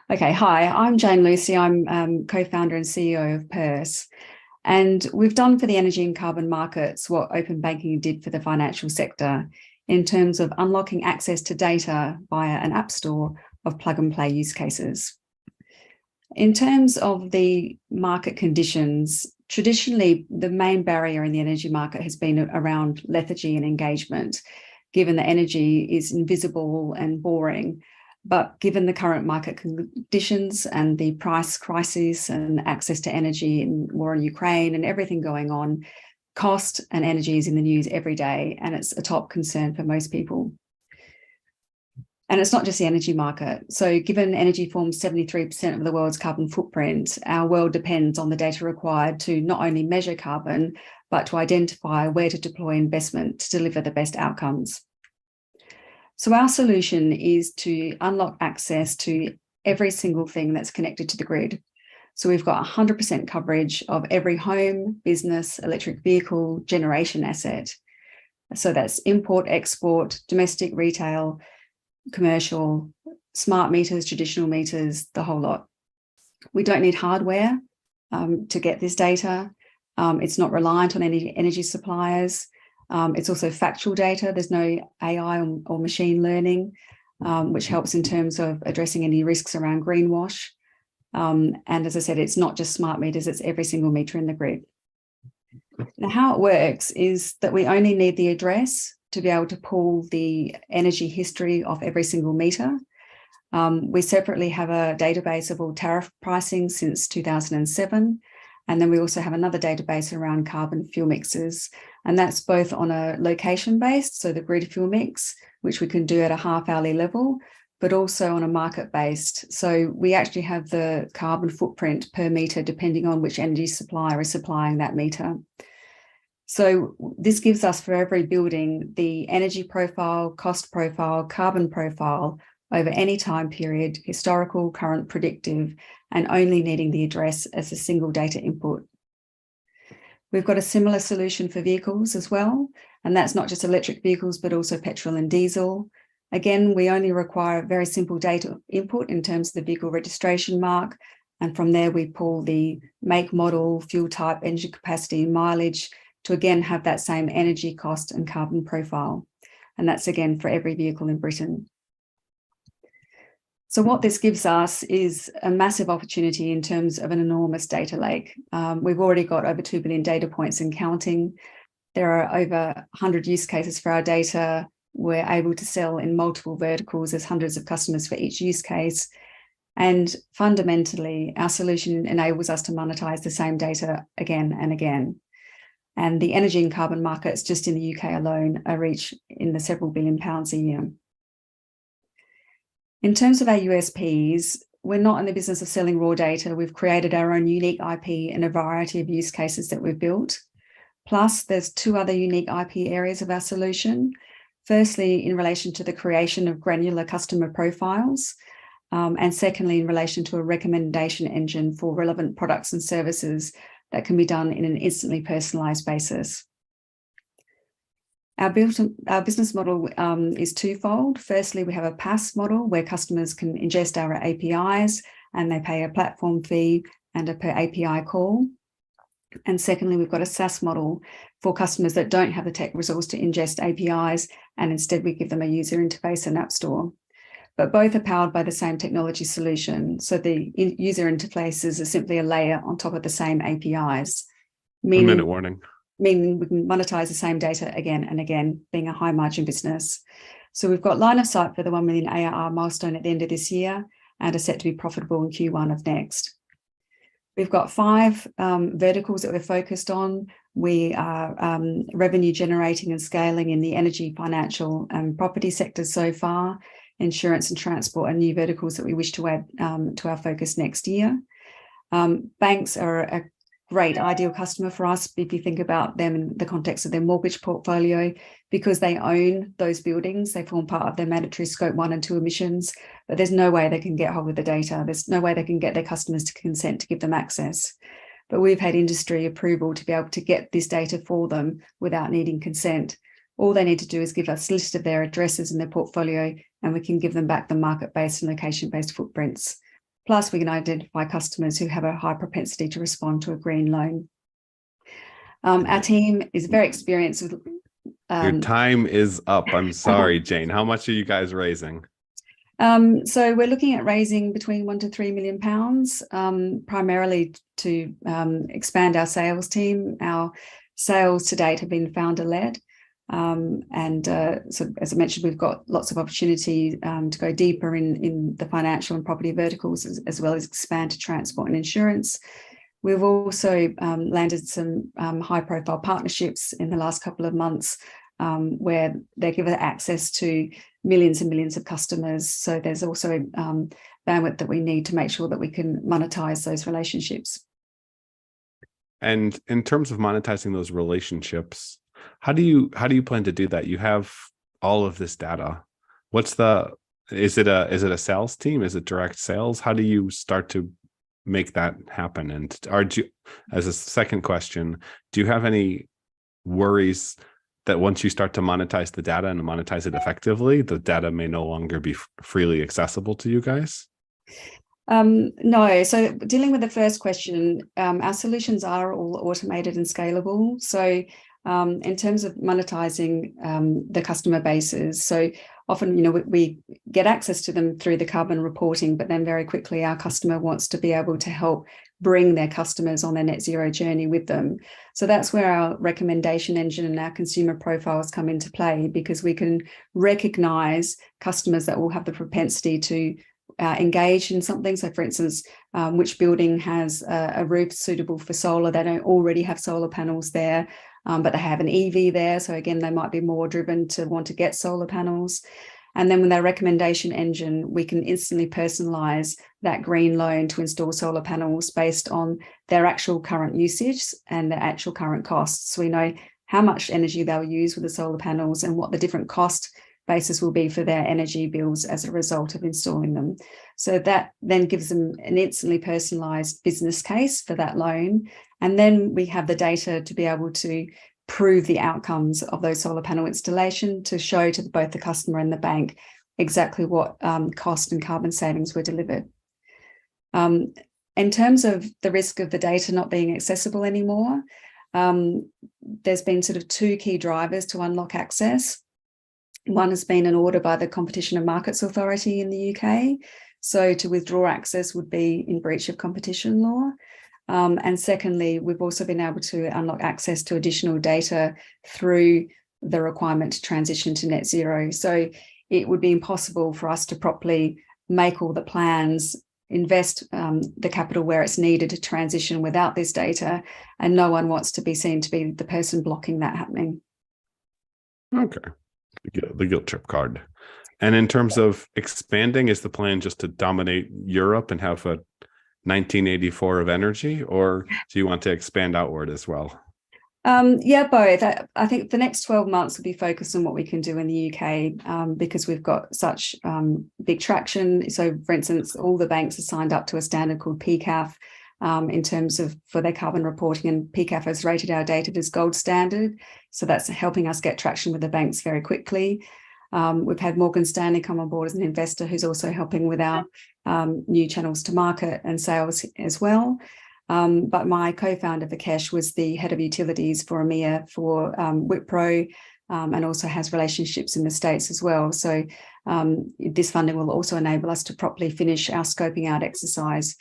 Okay, hi, I'm Jane Lucy. I'm co-founder and CEO of Perse. And we've done for the energy and carbon markets what open banking did for the financial sector in terms of unlocking access to data via an app store of plug and play use cases. In terms of the market conditions, traditionally, the main barrier in the energy market has been around lethargy and engagement, given that energy is invisible and boring. But given the current market conditions and the price crisis and access to energy and war in Ukraine and everything going on, cost and energy is in the news every day, and it's a top concern for most people. And it's not just the energy market. So given energy forms 73% of the world's carbon footprint, our world depends on the data required to not only measure carbon, but to identify where to deploy investment to deliver the best outcomes. So our solution is to unlock access to every single thing that's connected to the grid. So we've got 100% coverage of every home, business, electric vehicle, generation asset. So that's import, export, domestic, retail, commercial, smart meters, traditional meters, the whole lot. We don't need hardware to get this data. It's not reliant on any energy suppliers. It's also factual data. There's no AI or machine learning, which helps in terms of addressing any risks around greenwash. And as I said, it's not just smart meters, it's every single meter in the grid. Now, how it works is that we only need the address to be able to pull the energy history of every single meter. We separately have a database of all tariff pricing since 2007. And then we also have another database around carbon fuel mixes. And that's both on a location-based, so the grid fuel mix, which we can do at a half-hourly level, but also on a market-based. So we actually have the carbon footprint per meter, depending on which energy supplier is supplying that meter. So this gives us for every building the energy profile, cost profile, carbon profile over any time period, historical, current, predictive, and only needing the address as a single data input. We've got a similar solution for vehicles as well, and that's not just electric vehicles, but also petrol and diesel. Again, we only require a very simple data input in terms of the vehicle registration mark, and from there we pull the make, model, fuel type, energy capacity, mileage, to again have that same energy cost and carbon profile. And that's again for every vehicle in Britain. So what this gives us is a massive opportunity in terms of an enormous data lake. We've already got over 2 billion data points and counting. There are over 100 use cases for our data. We're able to sell in multiple verticals. There's hundreds of customers for each use case. And fundamentally, our solution enables us to monetize the same data again and again. And the energy and carbon markets just in the UK alone are reached in the several billion pounds a year. In terms of our USPs, we're not in the business of selling raw data. We've created our own unique IP in a variety of use cases that we've built. Plus, there's two other unique IP areas of our solution. Firstly, in relation to the creation of granular customer profiles. And secondly, in relation to a recommendation engine for relevant products and services that can be done in an instantly personalized basis. Our business model is twofold. Firstly, we have a PaaS model where customers can ingest our APIs and they pay a platform fee and a per API call. And secondly, we've got a SaaS model for customers that don't have the tech resource to ingest APIs, and instead we give them a user interface and app store. But both are powered by the same technology solution. So the user interfaces are simply a layer on top of the same APIs. Meaning, 1 minute warning. Meaning we can monetize the same data again and again, being a high margin business. So we've got line of sight for the 1 million ARR milestone at the end of this year and are set to be profitable in Q1 of next. We've got 5 verticals that we're focused on. We are revenue generating and scaling in the energy, financial and property sectors so far. Insurance and transport are new verticals that we wish to add to our focus next year. Banks are a great ideal customer for us if you think about them in the context of their mortgage portfolio, because they own those buildings. They form part of their mandatory scope 1 and 2 emissions, but there's no way they can get hold of the data. There's no way they can get their customers to consent to give them access. But we've had industry approval to be able to get this data for them without needing consent. All they need to do is give us a list of their addresses in their portfolio, and we can give them back the market-based and location-based footprints. Plus, we can identify customers who have a high propensity to respond to a green loan. Our team is very experienced with... Your time is up. I'm sorry, Jane. How much are you guys raising? So we're looking at raising between £1 to £3 million, primarily to expand our sales team. Our sales to date have been founder-led. So as I mentioned, we've got lots of opportunity to go deeper in the financial and property verticals, as well as expand to transport and insurance. We've also landed some high-profile partnerships in the last couple of months, where they give us access to millions and millions of customers. So there's also bandwidth that we need to make sure that we can monetize those relationships. And in terms of monetizing those relationships, how do you plan to do that? You have all of this data. Is it a sales team? Is it direct sales? How do you start to make that happen? And as a second question, do you have any worries that once you start to monetize the data and monetize it effectively, the data may no longer be freely accessible to you guys? No. So dealing with the first question, our solutions are all automated and scalable. So in terms of monetizing the customer bases, so often, we get access to them through the carbon reporting, but then very quickly our customer wants to be able to help bring their customers on their net zero journey with them. So that's where our recommendation engine and our consumer profiles come into play, because we can recognize customers that will have the propensity to engage in something. So for instance, which building has a roof suitable for solar? They don't already have solar panels there, but they have an EV there. So again, they might be more driven to want to get solar panels. And then with our recommendation engine, we can instantly personalize that green loan to install solar panels based on their actual current usage and their actual current costs. So we know how much energy they'll use with the solar panels and what the different cost basis will be for their energy bills as a result of installing them. So that then gives them an instantly personalized business case for that loan. And then we have the data to be able to prove the outcomes of those solar panel installation, to show to both the customer and the bank exactly what cost and carbon savings were delivered. In terms of the risk of the data not being accessible anymore, there's been sort of two key drivers to unlock access. One has been an order by the Competition and Markets Authority in the UK. So to withdraw access would be in breach of competition law. And secondly, we've also been able to unlock access to additional data through the requirement to transition to net zero. So it would be impossible for us to properly make all the plans, invest the capital where it's needed to transition without this data, and no one wants to be seen to be the person blocking that happening. Okay, the guilt trip card. And in terms of expanding, is the plan just to dominate Europe and have a 1984 of energy, or do you want to expand outward as well? Yeah, both. I think the next 12 months will be focused on what we can do in the UK, because we've got such big traction. So for instance, all the banks are signed up to a standard called PCAF in terms of for their carbon reporting, and PCAF has rated our data as gold standard. So that's helping us get traction with the banks very quickly. We've had Morgan Stanley come on board as an investor, who's also helping with our new channels to market and sales as well. But my co-founder, Vikesh, was the head of utilities for EMEA for Wipro, and also has relationships in the States as well. So this funding will also enable us to properly finish our scoping out exercise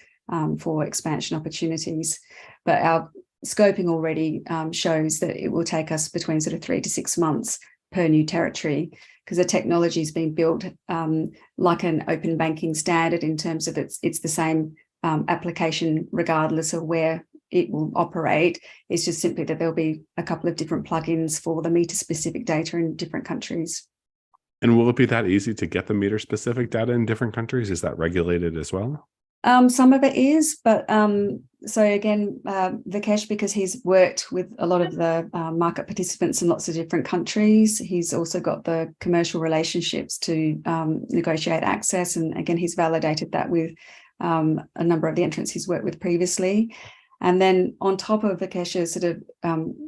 for expansion opportunities. But our scoping already shows that it will take us between sort of 3 to 6 months per new territory, because the technology is being built like an open banking standard in terms of it's the same application regardless of where it will operate. It's just simply that there'll be a couple of different plugins for the meter specific data in different countries. And will it be that easy to get the meter specific data in different countries? Is that regulated as well? Some of it is, but so again, Vikesh, because he's worked with a lot of the market participants in lots of different countries, he's also got the commercial relationships to negotiate access. And again, he's validated that with a number of the entrants he's worked with previously. And then on top of Vikesh's sort of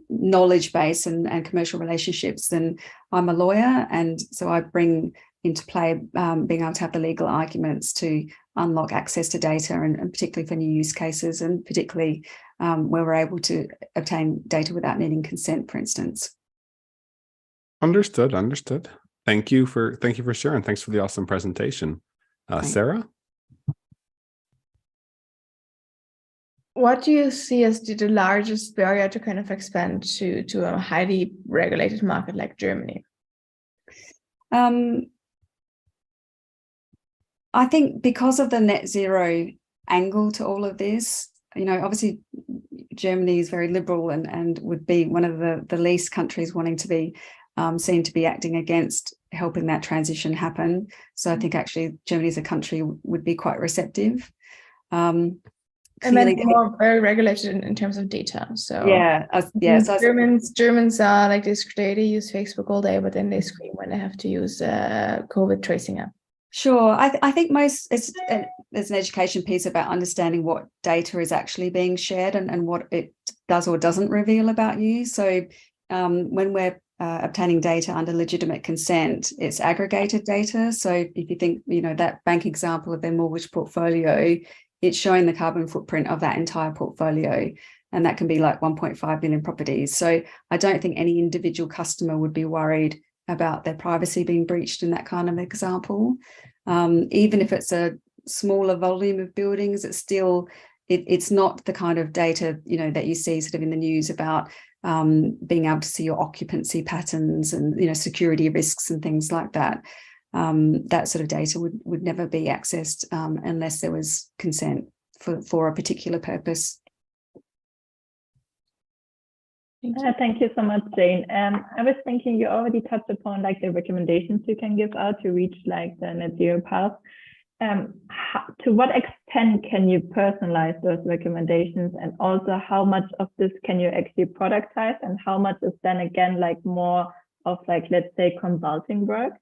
knowledge base and commercial relationships, then I'm a lawyer. And so I bring into play, being able to have the legal arguments to unlock access to data, and particularly for new use cases, and particularly where we're able to obtain data without needing consent, for instance. Understood. Thank you for sharing. Thanks for the awesome presentation. Sara? What do you see as the largest barrier to kind of expand to a highly regulated market like Germany? I think because of the net zero angle to all of this, obviously Germany is very liberal and would be one of the least countries wanting to be seen to be acting against helping that transition happen. So I think actually Germany as a country would be quite receptive. And then more very regulated in terms of data. So Germans are like this. They use Facebook all day, but then they scream when they have to use COVID tracing app. Sure, I think there's an education piece about understanding what data is actually being shared and what it does or doesn't reveal about you. So when we're obtaining data under legitimate consent, it's aggregated data. So if you think, that bank example of their mortgage portfolio, it's showing the carbon footprint of that entire portfolio, and that can be like 1.5 million properties. So I don't think any individual customer would be worried about their privacy being breached in that kind of example. Even if it's a smaller volume of buildings, it's not the kind of data, that you see sort of in the news about being able to see your occupancy patterns and, security risks and things like that. That sort of data would never be accessed unless there was consent for a particular purpose. Thank you so much, Jane. I was thinking you already touched upon like the recommendations you can give out to reach like the net zero path. To what extent can you personalize those recommendations, and also how much of this can you actually productize, and how much is then again like more of like, let's say, consulting work?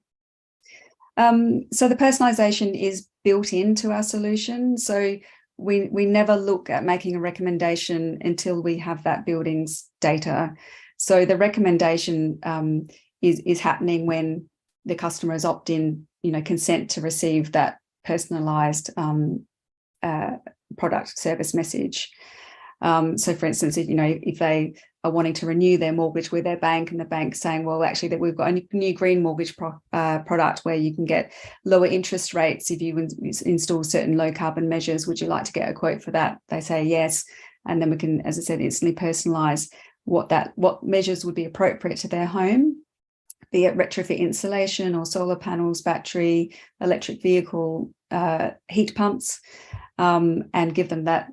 So the personalization is built into our solution. So we never look at making a recommendation until we have that building's data. So the recommendation is happening when the customers opt in, consent to receive that personalized product service message. So for instance, if they are wanting to renew their mortgage with their bank, and the bank's saying, well, actually that we've got a new green mortgage product where you can get lower interest rates if you install certain low carbon measures, would you like to get a quote for that? They say yes, and then we can, as I said, instantly personalize what measures would be appropriate to their home, be it retrofit insulation or solar panels, battery, electric vehicle, heat pumps, and give them that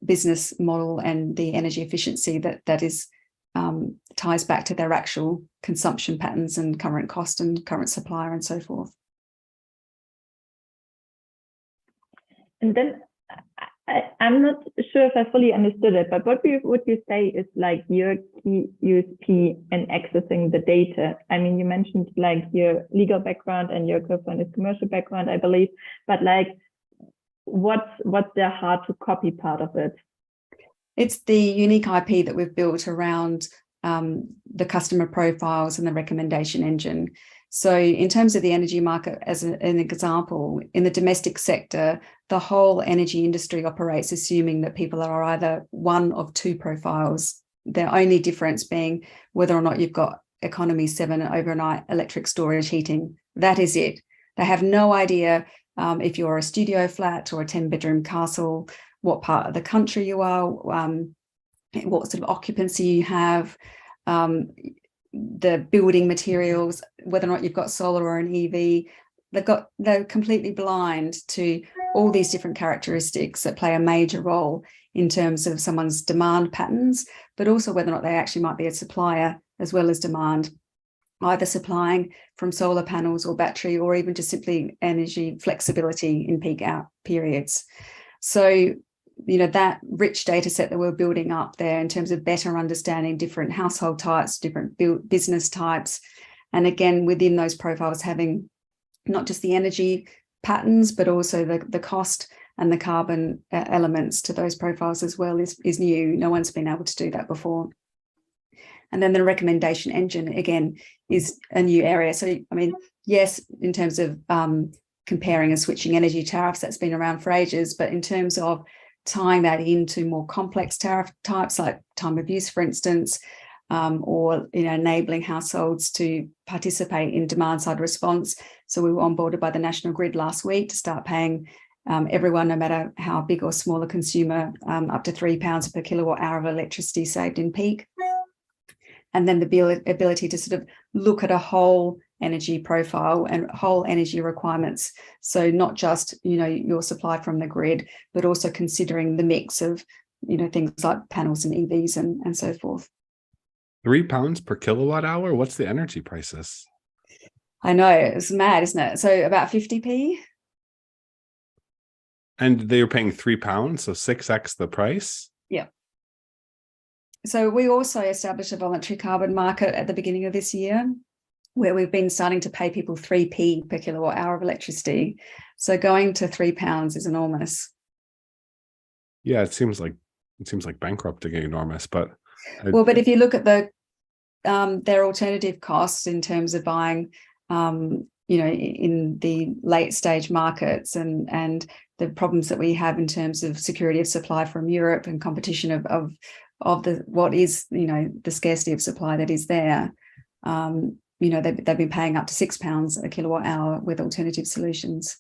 business model and the energy efficiency that is ties back to their actual consumption patterns and current cost and current supplier and so forth. And then I'm not sure if I fully understood it, but what would you say is like your key USP in accessing the data? I mean, you mentioned like your legal background and your co-founder's commercial background, I believe, but like, what's the hard to copy part of it? It's the unique IP that we've built around the customer profiles and the recommendation engine. So in terms of the energy market, as an example, in the domestic sector, the whole energy industry operates assuming that people are either one of two profiles, the only difference being whether or not you've got economy 7 overnight electric storage heating. That is it. They have no idea if you're a studio flat or a 10-bedroom castle, what part of the country you are, what sort of occupancy you have, the building materials, whether or not you've got solar or an EV. They're completely blind to all these different characteristics that play a major role in terms of someone's demand patterns, but also whether or not they actually might be a supplier as well as demand, either supplying from solar panels or battery, or even just simply energy flexibility in peak out periods. So, that rich data set that we're building up there in terms of better understanding different household types, different business types, and again, within those profiles, having not just the energy patterns, but also the cost and the carbon elements to those profiles as well is new. No one's been able to do that before. And then the recommendation engine, again, is a new area. So, I mean, yes, in terms of comparing and switching energy tariffs, that's been around for ages. But in terms of tying that into more complex tariff types, like time of use, for instance, or enabling households to participate in demand-side response. So we were onboarded by the National Grid last week to start paying everyone, no matter how big or small a consumer, up to £3 per kilowatt hour of electricity saved in peak. And then the ability to sort of look at a whole energy profile and whole energy requirements. So not just, your supply from the grid, but also considering the mix of, things like panels and EVs and so forth. £3 per kilowatt hour? What's the energy prices? I know, it's mad, isn't it? So about 50p. And they were paying £3, so 6x the price? Yeah. So we also established a voluntary carbon market at the beginning of this year, where we've been starting to pay people 3p per kilowatt hour of electricity. So going to £3 is enormous. Yeah, it seems like bankrupting enormous, but but if you look at their alternative costs in terms of buying, in the late stage markets and the problems that we have in terms of security of supply from Europe and competition of what is the scarcity of supply that is there. They've been paying up to £6 a kilowatt hour with alternative solutions.